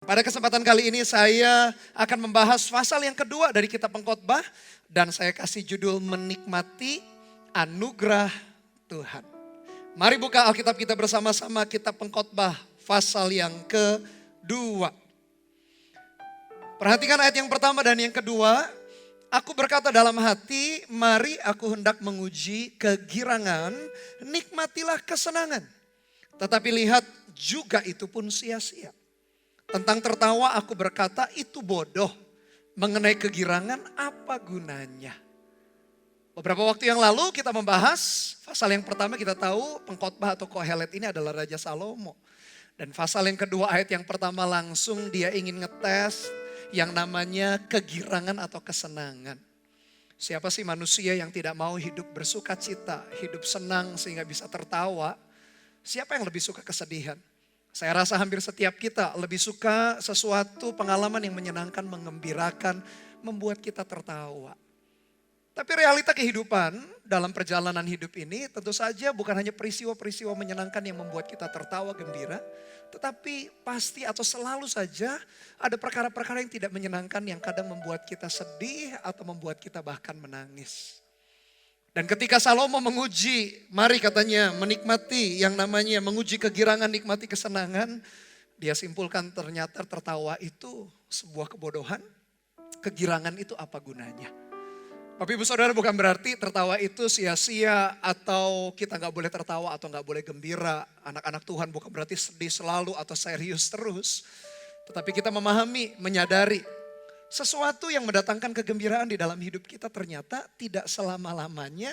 Pada kesempatan kali ini saya akan membahas pasal yang kedua dari kitab Pengkhotbah dan saya kasih judul menikmati anugerah Tuhan. Mari buka Alkitab kita bersama-sama, kitab Pengkhotbah pasal yang kedua. Perhatikan ayat yang pertama dan yang kedua. Aku berkata dalam hati, mari aku hendak menguji kegirangan, nikmatilah kesenangan. Tetapi lihat juga itu pun sia-sia. Tentang tertawa aku berkata itu bodoh. Mengenai kegirangan apa gunanya? Beberapa waktu yang lalu kita membahas pasal yang pertama, kita tahu Pengkhotbah atau Kohelet ini adalah Raja Salomo. Dan pasal yang kedua ayat yang pertama langsung dia ingin ngetes yang namanya kegirangan atau kesenangan. Siapa sih manusia yang tidak mau hidup bersuka cita, hidup senang sehingga bisa tertawa? Siapa yang lebih suka kesedihan? Saya rasa hampir setiap kita lebih suka sesuatu pengalaman yang menyenangkan, menggembirakan, membuat kita tertawa. Tapi realita kehidupan dalam perjalanan hidup ini tentu saja bukan hanya peristiwa-peristiwa menyenangkan yang membuat kita tertawa gembira. Tetapi pasti atau selalu saja ada perkara-perkara yang tidak menyenangkan yang kadang membuat kita sedih atau membuat kita bahkan menangis. Dan ketika Salomo menguji, mari katanya menikmati yang namanya menguji kegirangan, nikmati kesenangan. Dia simpulkan ternyata tertawa itu sebuah kebodohan, kegirangan itu apa gunanya. Bapak Ibu Saudara, bukan berarti tertawa itu sia-sia atau kita gak boleh tertawa atau gak boleh gembira. Anak-anak Tuhan bukan berarti sedih selalu atau serius terus. Tetapi kita memahami, menyadari sesuatu yang mendatangkan kegembiraan di dalam hidup kita ternyata tidak selama-lamanya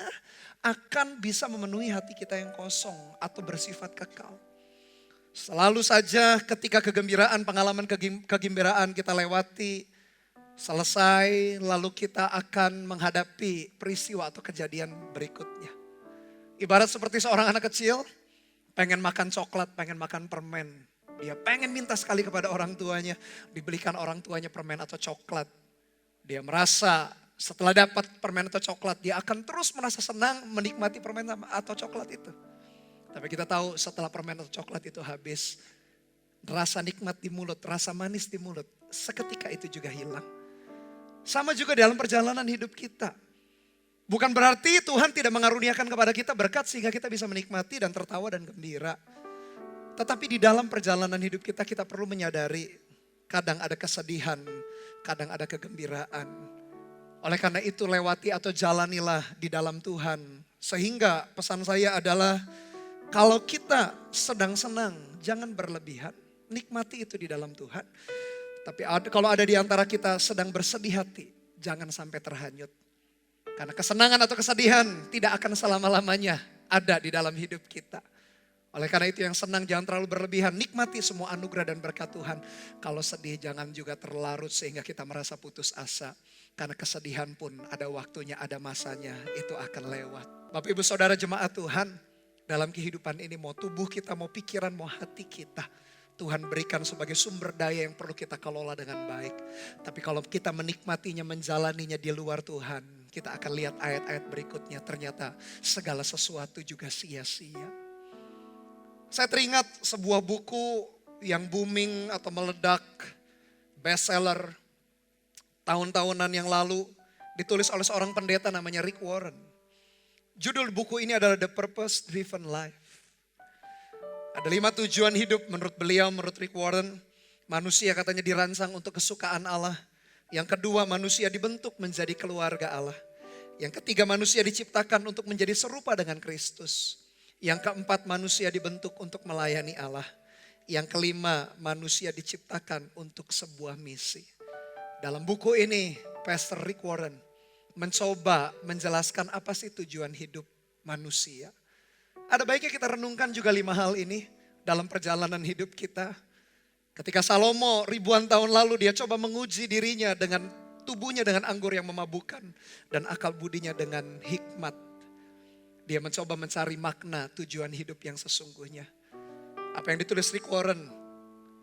akan bisa memenuhi hati kita yang kosong atau bersifat kekal. Selalu saja ketika kegembiraan, pengalaman kegembiraan kita lewati, selesai, lalu kita akan menghadapi peristiwa atau kejadian berikutnya. Ibarat seperti seorang anak kecil, pengen makan coklat, pengen makan permen. Dia pengen minta sekali kepada orang tuanya, dibelikan orang tuanya permen atau coklat. Dia merasa setelah dapat permen atau coklat, dia akan terus merasa senang menikmati permen atau coklat itu. Tapi kita tahu setelah permen atau coklat itu habis, rasa nikmat di mulut, rasa manis di mulut, seketika itu juga hilang. Sama juga dalam perjalanan hidup kita. Bukan berarti Tuhan tidak mengaruniakan kepada kita berkat sehingga kita bisa menikmati dan tertawa dan gembira. Tetapi di dalam perjalanan hidup kita, kita perlu menyadari kadang ada kesedihan, kadang ada kegembiraan. Oleh karena itu lewati atau jalanilah di dalam Tuhan. Sehingga pesan saya adalah kalau kita sedang senang, jangan berlebihan. Nikmati itu di dalam Tuhan. Tapi kalau ada di antara kita sedang bersedih hati, jangan sampai terhanyut. Karena kesenangan atau kesedihan tidak akan selama-lamanya ada di dalam hidup kita. Oleh karena itu yang senang jangan terlalu berlebihan, nikmati semua anugerah dan berkat Tuhan. Kalau sedih jangan juga terlarut sehingga kita merasa putus asa. Karena kesedihan pun ada waktunya, ada masanya, itu akan lewat. Bapak Ibu Saudara jemaat Tuhan, dalam kehidupan ini mau tubuh kita, mau pikiran, mau hati kita, Tuhan berikan sebagai sumber daya yang perlu kita kelola dengan baik. Tapi kalau kita menikmatinya, menjalaninya di luar Tuhan, kita akan lihat ayat-ayat berikutnya. Ternyata segala sesuatu juga sia-sia. Saya teringat sebuah buku yang booming atau meledak, bestseller tahun-tahunan yang lalu. Ditulis oleh seorang pendeta namanya Rick Warren. Judul buku ini adalah The Purpose Driven Life. Ada 5 tujuan hidup menurut beliau, menurut Rick Warren. Manusia katanya dirancang untuk kesukaan Allah. Yang kedua, manusia dibentuk menjadi keluarga Allah. Yang ketiga, manusia diciptakan untuk menjadi serupa dengan Kristus. Yang keempat, manusia dibentuk untuk melayani Allah. Yang kelima, manusia diciptakan untuk sebuah misi. Dalam buku ini, Pastor Rick Warren mencoba menjelaskan apa sih tujuan hidup manusia. Ada baiknya kita renungkan juga 5 hal ini dalam perjalanan hidup kita. Ketika Salomo ribuan tahun lalu dia coba menguji dirinya dengan tubuhnya dengan anggur yang memabukkan. Dan akal budinya dengan hikmat. Dia mencoba mencari makna tujuan hidup yang sesungguhnya. Apa yang ditulis Rick Warren,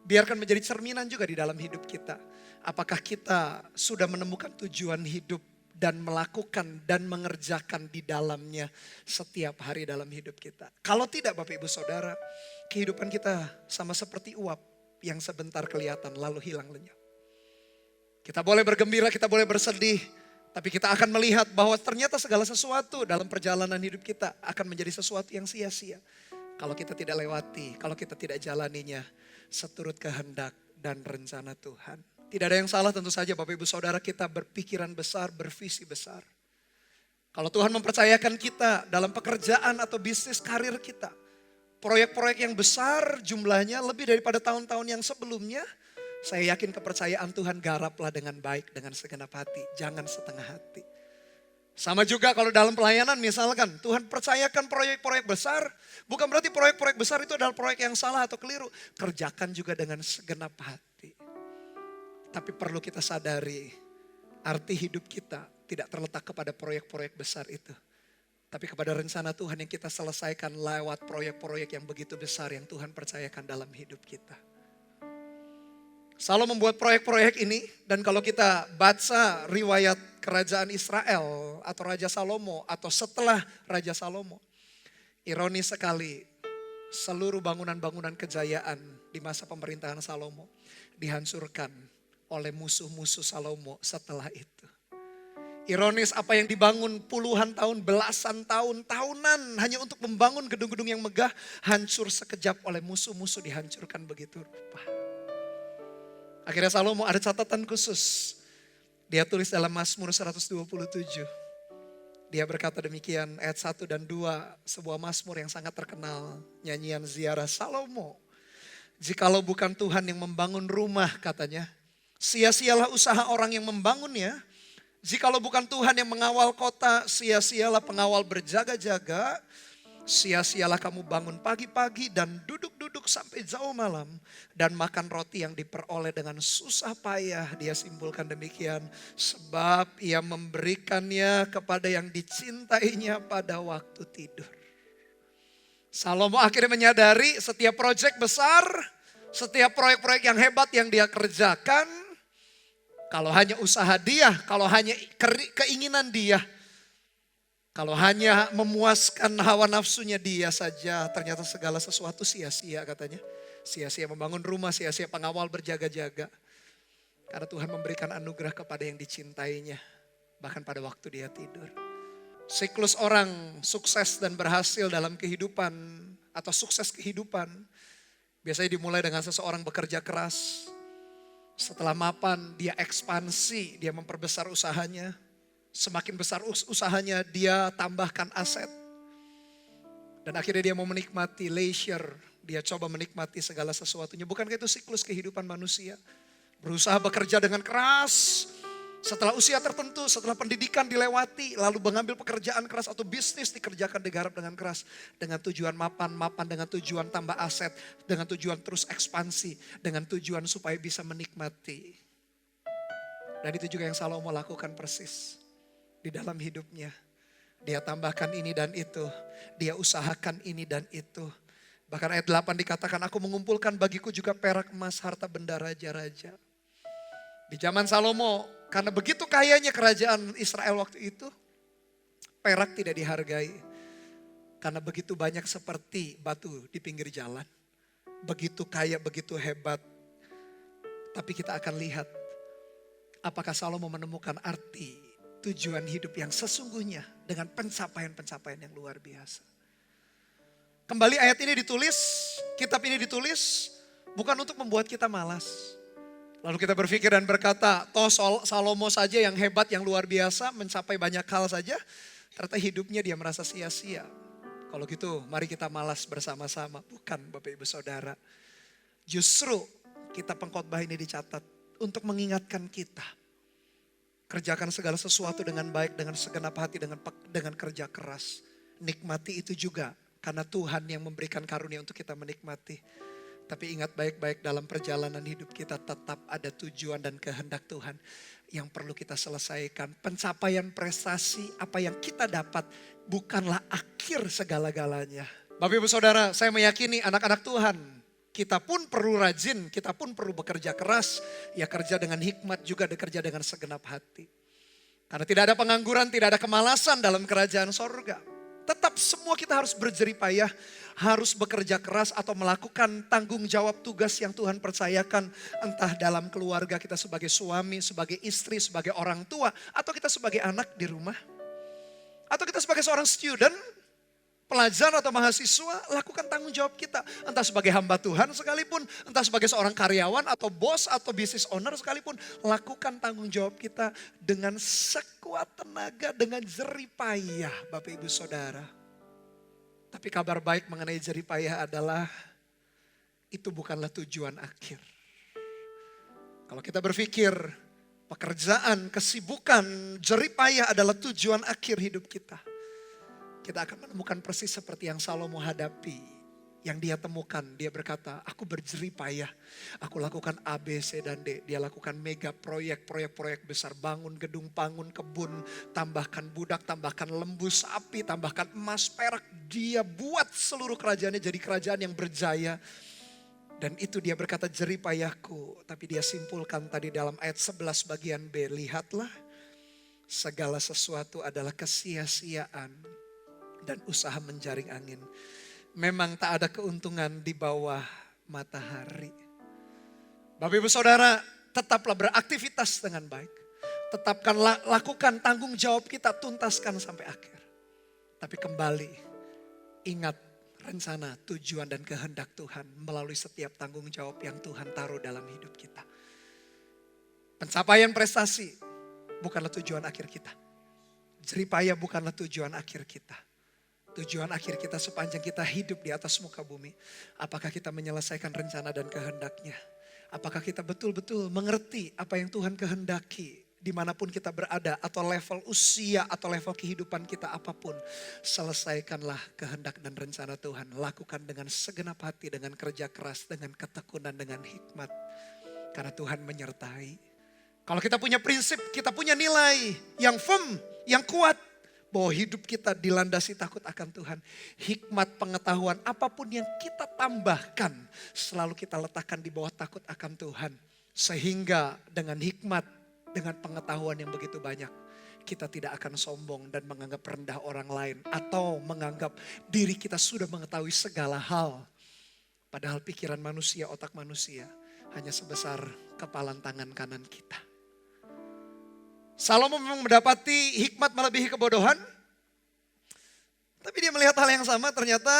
biarkan menjadi cerminan juga di dalam hidup kita. Apakah kita sudah menemukan tujuan hidup dan melakukan dan mengerjakan di dalamnya setiap hari dalam hidup kita. Kalau tidak Bapak Ibu Saudara, kehidupan kita sama seperti uap yang sebentar kelihatan lalu hilang lenyap. Kita boleh bergembira, kita boleh bersedih, tapi kita akan melihat bahwa ternyata segala sesuatu dalam perjalanan hidup kita akan menjadi sesuatu yang sia-sia. Kalau kita tidak lewati, kalau kita tidak jalaninya seturut kehendak dan rencana Tuhan. Tidak ada yang salah tentu saja Bapak Ibu Saudara kita berpikiran besar, bervisi besar. Kalau Tuhan mempercayakan kita dalam pekerjaan atau bisnis karir kita, proyek-proyek yang besar jumlahnya lebih daripada tahun-tahun yang sebelumnya, saya yakin kepercayaan Tuhan garaplah dengan baik, dengan segenap hati, jangan setengah hati. Sama juga kalau dalam pelayanan misalkan Tuhan percayakan proyek-proyek besar, bukan berarti proyek-proyek besar itu adalah proyek yang salah atau keliru. Kerjakan juga dengan segenap hati. Tapi perlu kita sadari, arti hidup kita tidak terletak kepada proyek-proyek besar itu. Tapi kepada rencana Tuhan yang kita selesaikan lewat proyek-proyek yang begitu besar yang Tuhan percayakan dalam hidup kita. Salomo membuat proyek-proyek ini, dan kalau kita baca riwayat kerajaan Israel atau Raja Salomo atau setelah Raja Salomo, ironis sekali seluruh bangunan-bangunan kejayaan di masa pemerintahan Salomo dihancurkan oleh musuh-musuh Salomo setelah itu. Ironis apa yang dibangun puluhan tahun, belasan tahun, tahunan hanya untuk membangun gedung-gedung yang megah, hancur sekejap oleh musuh-musuh, dihancurkan begitu rupa. Akhirnya Salomo ada catatan khusus. Dia tulis dalam Mazmur 127. Dia berkata demikian, ayat 1 dan 2, sebuah Mazmur yang sangat terkenal, nyanyian ziarah Salomo. Jikalau bukan Tuhan yang membangun rumah, katanya, sia-sialah usaha orang yang membangunnya. Jikalau bukan Tuhan yang mengawal kota, sia-sialah pengawal berjaga-jaga. Sia-sialah kamu bangun pagi-pagi dan duduk-duduk sampai jauh malam. Dan makan roti yang diperoleh dengan susah payah. Dia simpulkan demikian. Sebab ia memberikannya kepada yang dicintainya pada waktu tidur. Salomo akhirnya menyadari setiap proyek besar, setiap proyek-proyek yang hebat yang dia kerjakan, kalau hanya usaha dia, kalau hanya keinginan dia, kalau hanya memuaskan hawa nafsunya dia saja, ternyata segala sesuatu sia-sia katanya. Sia-sia membangun rumah, sia-sia pengawal berjaga-jaga. Karena Tuhan memberikan anugerah kepada yang dicintainya, bahkan pada waktu dia tidur. Siklus orang sukses dan berhasil dalam kehidupan atau sukses kehidupan biasanya dimulai dengan seseorang bekerja keras. Setelah mapan dia ekspansi, dia memperbesar usahanya. Semakin besar usahanya dia tambahkan aset. Dan akhirnya dia mau menikmati leisure, dia coba menikmati segala sesuatunya. Bukankah itu siklus kehidupan manusia? Berusaha bekerja dengan keras. Setelah usia tertentu, setelah pendidikan dilewati, lalu mengambil pekerjaan keras atau bisnis dikerjakan, digarap dengan keras. Dengan tujuan mapan dengan tujuan tambah aset, dengan tujuan terus ekspansi, dengan tujuan supaya bisa menikmati. Dan itu juga yang Salomo lakukan persis di dalam hidupnya. Dia tambahkan ini dan itu, dia usahakan ini dan itu. Bahkan ayat 8 dikatakan, aku mengumpulkan bagiku juga perak, emas, harta benda raja-raja. Di zaman Salomo, karena begitu kayanya kerajaan Israel waktu itu, perak tidak dihargai. Karena begitu banyak seperti batu di pinggir jalan. Begitu kaya, begitu hebat. Tapi kita akan lihat apakah Salomo menemukan arti tujuan hidup yang sesungguhnya dengan pencapaian-pencapaian yang luar biasa. Kembali ayat ini ditulis, kitab ini ditulis bukan untuk membuat kita malas. Lalu kita berpikir dan berkata, toh Salomo saja yang hebat, yang luar biasa, mencapai banyak hal saja. Ternyata hidupnya dia merasa sia-sia. Kalau gitu mari kita malas bersama-sama. Bukan Bapak Ibu Saudara. Justru kitab pengkhotbah ini dicatat untuk mengingatkan kita. Kerjakan segala sesuatu dengan baik, dengan segenap hati, dengan kerja keras. Nikmati itu juga karena Tuhan yang memberikan karunia untuk kita menikmati. Tapi ingat baik-baik dalam perjalanan hidup kita tetap ada tujuan dan kehendak Tuhan yang perlu kita selesaikan. Pencapaian prestasi apa yang kita dapat bukanlah akhir segala-galanya. Bapak Ibu Saudara, saya meyakini anak-anak Tuhan, kita pun perlu rajin, kita pun perlu bekerja keras. Ya kerja dengan hikmat juga bekerja dengan segenap hati. Karena tidak ada pengangguran, tidak ada kemalasan dalam kerajaan sorga. Tetap semua kita harus berjerih payah, harus bekerja keras atau melakukan tanggung jawab tugas yang Tuhan percayakan. Entah dalam keluarga kita sebagai suami, sebagai istri, sebagai orang tua. Atau kita sebagai anak di rumah. Atau kita sebagai seorang student, pelajar atau mahasiswa, lakukan tanggung jawab kita. Entah sebagai hamba Tuhan sekalipun, entah sebagai seorang karyawan atau bos atau business owner sekalipun. Lakukan tanggung jawab kita dengan sekuat tenaga, dengan jerih payah Bapak Ibu Saudara. Tapi kabar baik mengenai jerih payah adalah itu bukanlah tujuan akhir. Kalau kita berpikir pekerjaan, kesibukan, jerih payah adalah tujuan akhir hidup kita. Kita akan menemukan persis seperti yang Salomo hadapi. Yang dia temukan, dia berkata, aku berjerih payah. Aku lakukan A, B, C, dan D. Dia lakukan mega proyek besar. Bangun gedung, bangun kebun, tambahkan budak, tambahkan lembu sapi, tambahkan emas, perak. Dia buat seluruh kerajaannya jadi kerajaan yang berjaya. Dan itu dia berkata jerih payahku. Tapi dia simpulkan tadi dalam ayat 11 bagian B. Lihatlah, segala sesuatu adalah kesia-siaan dan usaha menjaring angin. Memang tak ada keuntungan di bawah matahari. Bapak Ibu Saudara, tetaplah beraktivitas dengan baik. Lakukan tanggung jawab kita, tuntaskan sampai akhir. Tapi kembali, ingat rencana, tujuan dan kehendak Tuhan melalui setiap tanggung jawab yang Tuhan taruh dalam hidup kita. Pencapaian prestasi bukanlah tujuan akhir kita. Jerih payah bukanlah tujuan akhir kita. Tujuan akhir kita sepanjang kita hidup di atas muka bumi. Apakah kita menyelesaikan rencana dan kehendaknya? Apakah kita betul-betul mengerti apa yang Tuhan kehendaki? Dimanapun kita berada atau level usia atau level kehidupan kita apapun. Selesaikanlah kehendak dan rencana Tuhan. Lakukan dengan segenap hati, dengan kerja keras, dengan ketekunan, dengan hikmat. Karena Tuhan menyertai. Kalau kita punya prinsip, kita punya nilai yang firm, yang kuat. Bahwa hidup kita dilandasi takut akan Tuhan. Hikmat pengetahuan apapun yang kita tambahkan. Selalu kita letakkan di bawah takut akan Tuhan. Sehingga dengan hikmat, dengan pengetahuan yang begitu banyak. Kita tidak akan sombong dan menganggap rendah orang lain. Atau menganggap diri kita sudah mengetahui segala hal. Padahal pikiran manusia, otak manusia hanya sebesar kepalan tangan kanan kita. Salomo memang mendapati hikmat melebihi kebodohan. Tapi dia melihat hal yang sama, ternyata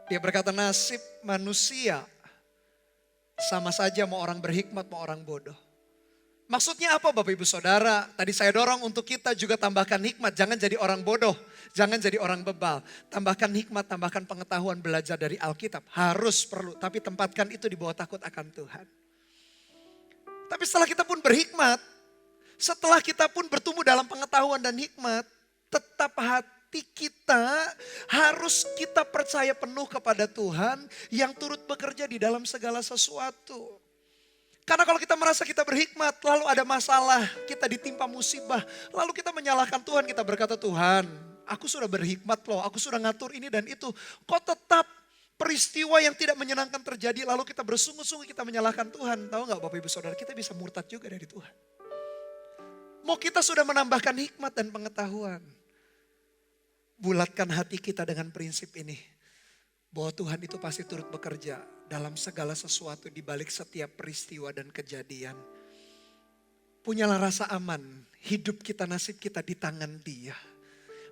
dia berkata nasib manusia sama saja mau orang berhikmat mau orang bodoh. Maksudnya apa Bapak Ibu Saudara? Tadi saya dorong untuk kita juga tambahkan hikmat. Jangan jadi orang bodoh, jangan jadi orang bebal. Tambahkan hikmat, tambahkan pengetahuan, belajar dari Alkitab. Harus, perlu, tapi tempatkan itu di bawah takut akan Tuhan. Tapi setelah kita pun berhikmat, setelah kita pun bertumbuh dalam pengetahuan dan hikmat, tetap hati kita harus kita percaya penuh kepada Tuhan yang turut bekerja di dalam segala sesuatu. Karena kalau kita merasa kita berhikmat, lalu ada masalah, kita ditimpa musibah, lalu kita menyalahkan Tuhan, kita berkata Tuhan, aku sudah berhikmat loh, aku sudah ngatur ini dan itu. Kok tetap peristiwa yang tidak menyenangkan terjadi, lalu kita bersungguh-sungguh kita menyalahkan Tuhan. Tahu gak Bapak Ibu Saudara, kita bisa murtad juga dari Tuhan. Mau kita sudah menambahkan hikmat dan pengetahuan. Bulatkan hati kita dengan prinsip ini. Bahwa Tuhan itu pasti turut bekerja dalam segala sesuatu di balik setiap peristiwa dan kejadian. Punyalah rasa aman, hidup kita, nasib kita di tangan Dia.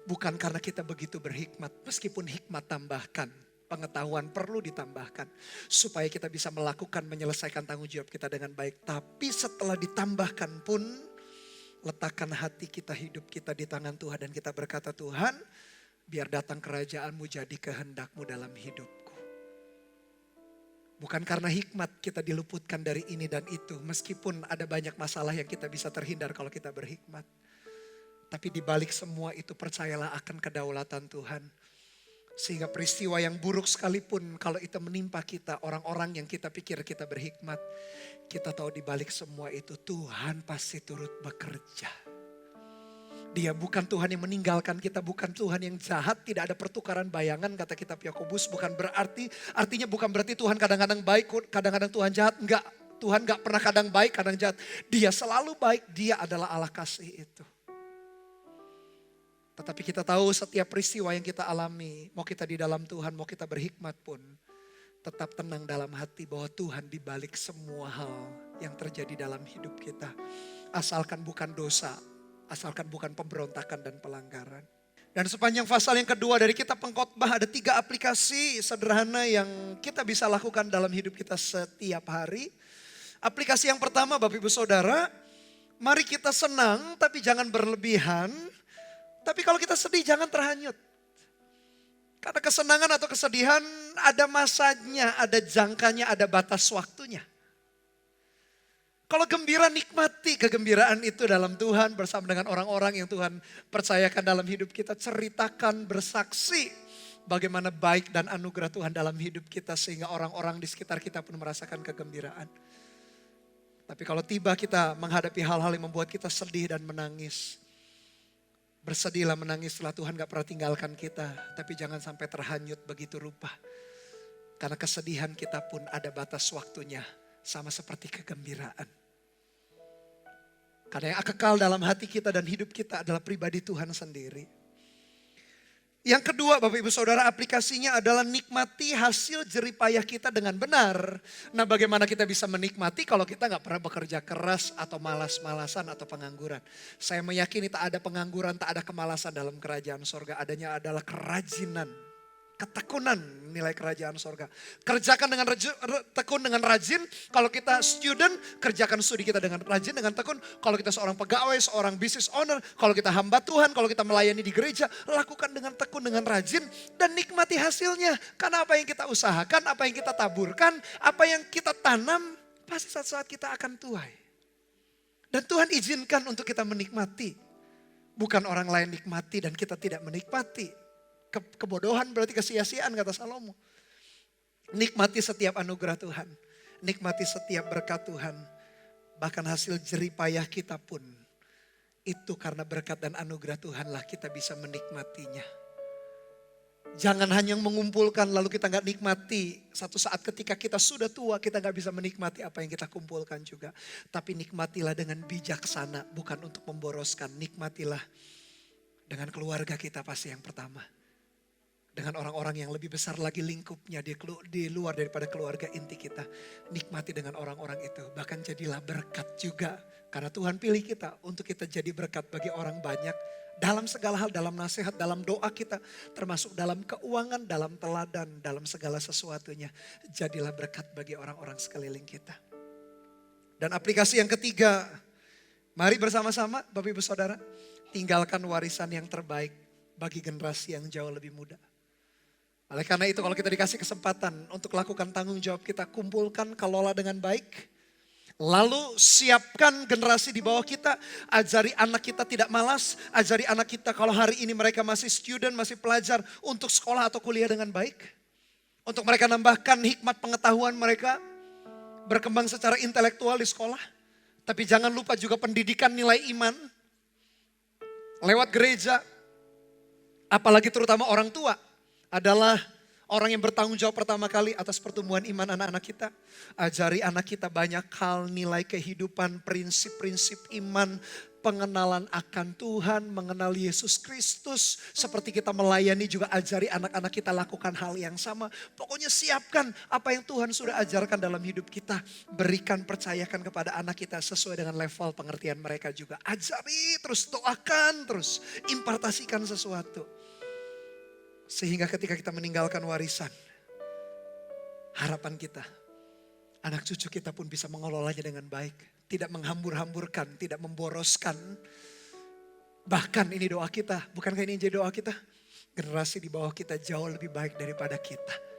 Bukan karena kita begitu berhikmat, meskipun hikmat tambahkan. Pengetahuan perlu ditambahkan. Supaya kita bisa melakukan, menyelesaikan tanggung jawab kita dengan baik. Tapi setelah ditambahkan pun, letakkan hati kita, hidup kita di tangan Tuhan. Dan kita berkata Tuhan, biar datang kerajaan-Mu jadi kehendak-Mu dalam hidupku. Bukan karena hikmat kita diluputkan dari ini dan itu. Meskipun ada banyak masalah yang kita bisa terhindar kalau kita berhikmat. Tapi di balik semua itu percayalah akan kedaulatan Tuhan. Sehingga peristiwa yang buruk sekalipun kalau itu menimpa kita, orang-orang yang kita pikir kita berhikmat. Kita tahu di balik semua itu Tuhan pasti turut bekerja. Dia bukan Tuhan yang meninggalkan kita, bukan Tuhan yang jahat, tidak ada pertukaran bayangan kata kitab Yakobus. Artinya bukan berarti Tuhan kadang-kadang baik, kadang-kadang Tuhan jahat. Enggak, Tuhan enggak pernah kadang baik, kadang jahat. Dia selalu baik, Dia adalah Allah kasih itu. Tetapi kita tahu setiap peristiwa yang kita alami, mau kita di dalam Tuhan, mau kita berhikmat pun, tetap tenang dalam hati bahwa Tuhan di balik semua hal yang terjadi dalam hidup kita. Asalkan bukan dosa, asalkan bukan pemberontakan dan pelanggaran. Dan sepanjang pasal yang kedua dari kitab Pengkhotbah ada 3 aplikasi sederhana yang kita bisa lakukan dalam hidup kita setiap hari. Aplikasi yang pertama Bapak Ibu Saudara, mari kita senang tapi jangan berlebihan. Tapi kalau kita sedih jangan terhanyut. Karena kesenangan atau kesedihan ada masanya, ada jangkanya, ada batas waktunya. Kalau gembira, nikmati kegembiraan itu dalam Tuhan bersama dengan orang-orang yang Tuhan percayakan dalam hidup kita. Ceritakan, bersaksi bagaimana baik dan anugerah Tuhan dalam hidup kita sehingga orang-orang di sekitar kita pun merasakan kegembiraan. Tapi kalau tiba kita menghadapi hal-hal yang membuat kita sedih dan menangis, bersedihlah menangis setelah Tuhan gak pernah tinggalkan kita. Tapi jangan sampai terhanyut begitu rupa. Karena kesedihan kita pun ada batas waktunya. Sama seperti kegembiraan. Karena yang kekal dalam hati kita dan hidup kita adalah pribadi Tuhan sendiri. Yang kedua Bapak Ibu Saudara, aplikasinya adalah nikmati hasil jeripayah kita dengan benar. Nah, bagaimana kita bisa menikmati kalau kita gak pernah bekerja keras atau malas-malasan atau pengangguran. Saya meyakini tak ada pengangguran, tak ada kemalasan dalam kerajaan sorga. Adanya adalah kerajinan, ketekunan nilai kerajaan sorga. Kerjakan dengan tekun dengan rajin. Kalau kita student, kerjakan studi kita dengan rajin, dengan tekun. Kalau kita seorang pegawai, seorang business owner, kalau kita hamba Tuhan, kalau kita melayani di gereja, lakukan dengan tekun, dengan rajin, dan nikmati hasilnya. Karena apa yang kita usahakan, apa yang kita taburkan, apa yang kita tanam, pasti saat-saat kita akan tuai. Dan Tuhan izinkan untuk kita menikmati. Bukan orang lain nikmati dan kita tidak menikmati. Kebodohan berarti kesia-siaan kata Salomo. Nikmati setiap anugerah Tuhan. Nikmati setiap berkat Tuhan. Bahkan hasil jeripayah kita pun. Itu karena berkat dan anugerah Tuhanlah kita bisa menikmatinya. Jangan hanya mengumpulkan lalu kita gak nikmati. Satu saat ketika kita sudah tua kita gak bisa menikmati apa yang kita kumpulkan juga. Tapi nikmatilah dengan bijaksana, bukan untuk memboroskan. Nikmatilah dengan keluarga kita pasti yang pertama. Dengan orang-orang yang lebih besar lagi lingkupnya di luar daripada keluarga inti kita. Nikmati dengan orang-orang itu. Bahkan jadilah berkat juga. Karena Tuhan pilih kita untuk kita jadi berkat bagi orang banyak. Dalam segala hal, dalam nasihat, dalam doa kita. Termasuk dalam keuangan, dalam teladan, dalam segala sesuatunya. Jadilah berkat bagi orang-orang sekeliling kita. Dan aplikasi yang ketiga. Mari bersama-sama Bapak Ibu Saudara. Tinggalkan warisan yang terbaik bagi generasi yang jauh lebih muda. Oleh karena itu kalau kita dikasih kesempatan untuk lakukan tanggung jawab kita, kumpulkan, kelola dengan baik. Lalu siapkan generasi di bawah kita, ajari anak kita tidak malas, ajari anak kita kalau hari ini mereka masih student, masih pelajar untuk sekolah atau kuliah dengan baik. Untuk mereka nambahkan hikmat pengetahuan mereka, berkembang secara intelektual di sekolah. Tapi jangan lupa juga pendidikan nilai iman, lewat gereja, apalagi terutama orang tua. Adalah orang yang bertanggung jawab pertama kali atas pertumbuhan iman anak-anak kita. Ajari anak kita banyak hal, nilai kehidupan, prinsip-prinsip iman, pengenalan akan Tuhan, mengenal Yesus Kristus. Seperti kita melayani juga ajari anak-anak kita lakukan hal yang sama. Pokoknya siapkan apa yang Tuhan sudah ajarkan dalam hidup kita. Berikan, percayakan kepada anak kita sesuai dengan level pengertian mereka juga. Ajari terus, doakan terus, impartasikan sesuatu. Sehingga ketika kita meninggalkan warisan, harapan kita, anak cucu kita pun bisa mengelolanya dengan baik. Tidak menghambur-hamburkan, tidak memboroskan. Bahkan ini doa kita, bukankah ini jadi doa kita? Generasi di bawah kita jauh lebih baik daripada kita.